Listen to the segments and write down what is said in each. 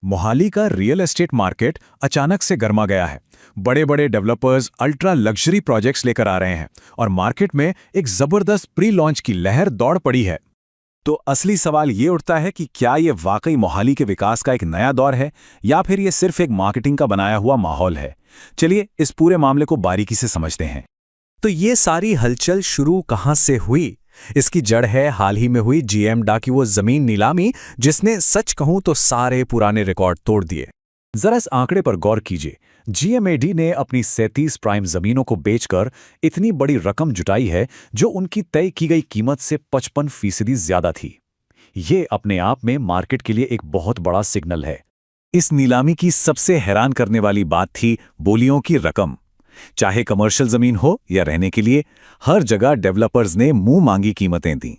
मोहाली का real estate market अचानक से गर्मा गया है। बड़े बड़े डेवलपर्स अल्ट्रा लग्जरी प्रोजेक्ट्स लेकर आ रहे हैं और मार्केट में एक जबरदस्त प्री लॉन्च की लहर दौड़ पड़ी है। तो असली सवाल ये उठता है कि क्या ये वाकई मोहाली के विकास का एक नया दौर है या फिर ये सिर्फ एक मार्केटिंग का बनाया हुआ माहौल है। चलिए इस पूरे मामले को बारीकी से समझते हैं। तो ये सारी हलचल शुरू कहां से हुई? इसकी जड़ है हाल ही में हुई GMDA की वो जमीन नीलामी, जिसने सच कहूं तो सारे पुराने रिकॉर्ड तोड़ दिए। जरा इस आंकड़े पर गौर कीजिए। GMAD ने अपनी 37 प्राइम जमीनों को बेचकर इतनी बड़ी रकम जुटाई है जो उनकी तय की गई कीमत से 55% ज्यादा थी। ये अपने आप में मार्केट के लिए एक बहुत बड़ा सिग्नल है। इस नीलामी की सबसे हैरान करने वाली बात थी बोलियों की रकम। चाहे कमर्शियल जमीन हो या रहने के लिए, हर जगह डेवलपर्स ने मुंह मांगी कीमतें दी।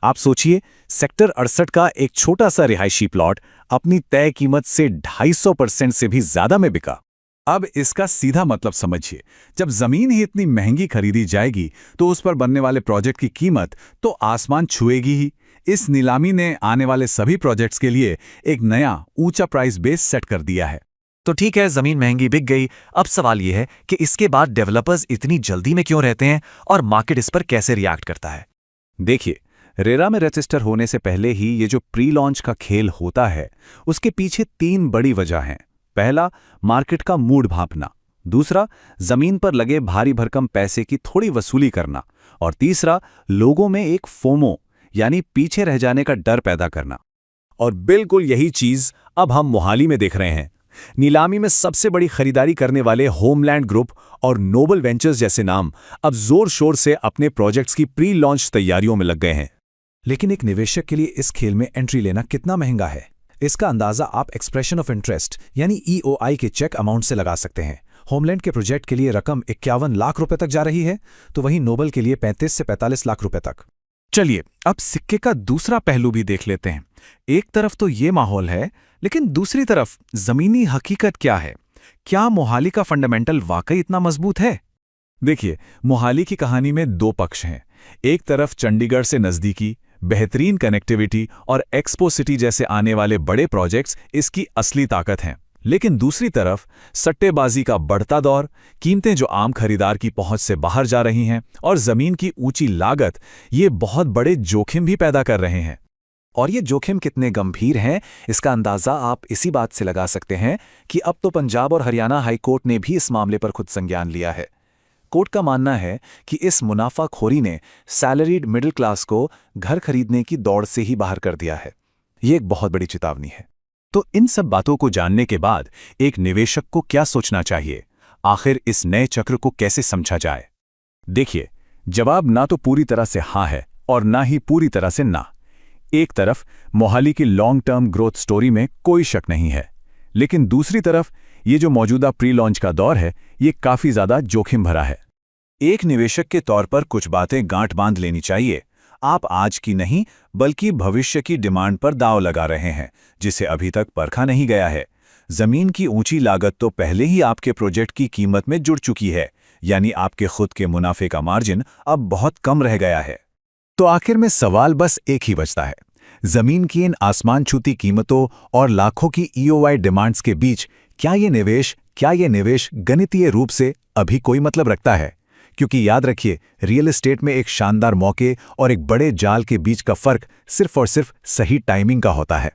आप सोचिए, सेक्टर 68 का एक छोटा सा रिहायशी प्लॉट अपनी तय कीमत से 250% से भी ज्यादा में बिका। अब इसका सीधा मतलब समझिए, जब जमीन ही इतनी महंगी खरीदी जाएगी तो उस पर बनने वाले प्रोजेक्ट की कीमत तो आसमान छुएगी ही। इस नीलामी ने आने वाले सभी प्रोजेक्ट्स के लिए एक नया ऊंचा प्राइस बेस सेट कर दिया है। तो ठीक है, जमीन महंगी बिक गई। अब सवाल यह है कि इसके बाद डेवलपर्स इतनी जल्दी में क्यों रहते हैं और मार्केट इस पर कैसे रिएक्ट करता है? देखिए, रेरा में रजिस्टर होने से पहले ही ये जो प्री लॉन्च का खेल होता है, उसके पीछे 3 बड़ी वजह हैं। पहला, मार्केट का मूड भांपना। दूसरा, जमीन पर लगे भारी भरकम पैसे की थोड़ी वसूली करना। और तीसरा, लोगों में एक फोमो यानी पीछे रह जाने का डर पैदा करना। और बिल्कुल यही चीज अब हम मोहाली में देख रहे हैं। नीलामी में सबसे बड़ी खरीदारी करने वाले होमलैंड ग्रुप और नोबल वेंचर्स जैसे नाम अब जोर शोर से अपने प्रोजेक्ट्स की प्री लॉन्च तैयारियों में लग गए हैं। लेकिन एक निवेशक के लिए इस खेल में एंट्री लेना कितना महंगा है, इसका अंदाजा आप एक्सप्रेशन ऑफ इंटरेस्ट यानी EOI के चेक अमाउंट से लगा सकते हैं। होमलैंड के प्रोजेक्ट के लिए रकम 51 लाख रुपए तक जा रही है, तो वहीं नोबल के लिए 35 से 45 लाख रुपए तक। चलिए अब सिक्के का दूसरा पहलू भी देख लेते हैं। एक तरफ तो ये माहौल है, लेकिन दूसरी तरफ जमीनी हकीकत क्या है? क्या मोहाली का फंडामेंटल वाकई इतना मजबूत है? देखिए, मोहाली की कहानी में 2 पक्ष हैं। एक तरफ चंडीगढ़ से नजदीकी, बेहतरीन कनेक्टिविटी और एक्सपो सिटी जैसे आने वाले बड़े प्रोजेक्ट्स इसकी असली ताकत हैं। लेकिन दूसरी तरफ सट्टेबाजी का बढ़ता दौर, कीमतें जो आम खरीदार की पहुंच से बाहर जा रही हैं और जमीन की ऊंची लागत, ये बहुत बड़े जोखिम भी पैदा कर रहे हैं। और ये जोखिम कितने गंभीर हैं, इसका अंदाजा आप इसी बात से लगा सकते हैं कि अब तो पंजाब और हरियाणा हाई कोर्ट ने भी इस मामले पर खुद संज्ञान लिया है। कोर्ट का मानना है कि इस मुनाफाखोरी ने सैलरीड मिडिल क्लास को घर खरीदने की दौड़ से ही बाहर कर दिया है। ये एक बहुत बड़ी चेतावनी है। तो इन सब बातों को जानने के बाद एक निवेशक को क्या सोचना चाहिए? आखिर इस नए चक्र को कैसे समझा जाए? देखिए, जवाब ना तो पूरी तरह से हाँ है और ना ही पूरी तरह से ना। एक तरफ मोहाली की लॉन्ग टर्म ग्रोथ स्टोरी में कोई शक नहीं है, लेकिन दूसरी तरफ ये जो मौजूदा प्री लॉन्च का दौर है, ये काफी ज्यादा जोखिम भरा है। एक निवेशक के तौर पर कुछ बातें गांठ बांध लेनी चाहिए। आप आज की नहीं बल्कि भविष्य की डिमांड पर दांव लगा रहे हैं, जिसे अभी तक परखा नहीं गया है। जमीन की ऊंची लागत तो पहले ही आपके प्रोजेक्ट की कीमत में जुड़ चुकी है, यानी आपके खुद के मुनाफे का मार्जिन अब बहुत कम रह गया है। तो आखिर में सवाल बस एक ही बचता है, जमीन की इन आसमान छूती कीमतों और लाखों की EOI डिमांड्स के बीच क्या ये निवेश गणितीय रूप से अभी कोई मतलब रखता है? क्योंकि याद रखिए, रियल एस्टेट में एक शानदार मौके और एक बड़े जाल के बीच का फर्क सिर्फ और सिर्फ सही टाइमिंग का होता है।